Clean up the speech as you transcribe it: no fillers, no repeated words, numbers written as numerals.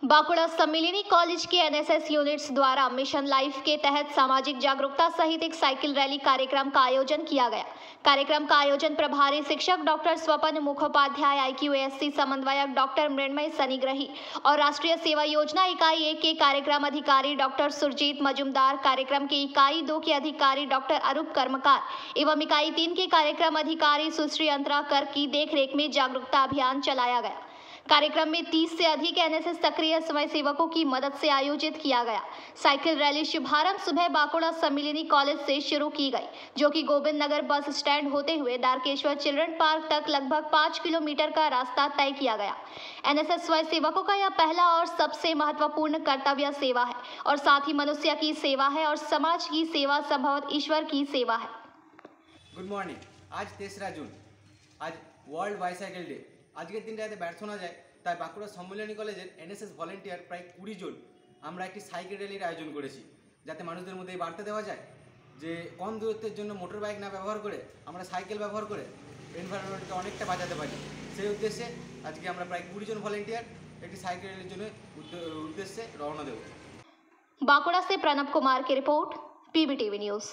Bankura सम्मिलिनी college के NSS units द्वारा mission life के तहत सामाजिक जागरूकता सहित एक साइकिल रैली कार्यक्रम का आयोजन किया गया। कार्यक्रम का आयोजन प्रभारी शिक्षक डॉक्टर स्वपन मुखोपाध्याय, IQASC समन्वयक डॉक्टर मृण्मय सनिग्रही और राष्ट्रीय सेवा योजना इकाई 1 के कार्यक्रम अधिकारी डॉक्टर सुरजीत मजुमदार, कार्यक्रम के इकाई 2 के अधिकारी डॉक्टर अरूप कर्मकार एवं इकाई 3 के कार्यक्रम अधिकारी सुश्री अंतरा कर की देखरेख में जागरूकता अभियान चलाया गया। कार्यक्रम में 30 से अधिक एनएसएस सक्रिय स्वयंसेवकों की मदद से आयोजित किया गया। साइकिल रैली शुभारंभ सुबह बांकुड़ा सम्मिलिनी कॉलेज से शुरू की गई, जो कि गोविंद नगर बस स्टैंड होते हुए दारकेश्वर चिल्ड्रन पार्क तक लगभग 5 किलोमीटर का रास्ता तय किया गया। एनएसएस स्वयंसेवकों का यह पहला और सबसे महत्वपूर्ण कर्तव्य सेवा है और साथ ही मनुष्य की सेवा है और समाज की सेवा संभवतः ईश्वर की सेवा है। Good morning. आज 3 जून, आज वर्ल्ड बाइसाइकेल डे। আজকের দিনটা যাতে ব্যর্থ না যায় তাই বাঁকুড়া সম্মিলনী কলেজের এনএসএস ভলেন্টিয়ার প্রায় 20 জন আমরা একটি সাইকেল র্যালির আয়োজন করেছি, যাতে মানুষদের মধ্যে এই বার্তা দেওয়া যায় যে কম দূরত্বের জন্য মোটর বাইক না ব্যবহার করে আমরা সাইকেল ব্যবহার করে এনভায়রনমেন্টকে অনেকটা বাঁচাতে পারি। সেই উদ্দেশ্যে আজকে আমরা প্রায় 20 জন ভলেন্টিয়ার একটি সাইকেল র্যালির জন্য উদ্দেশ্যে রওনা দেব। बांकुड़ा से प्रणब कुमार की रिपोर्ट, PBTV न्यूज़।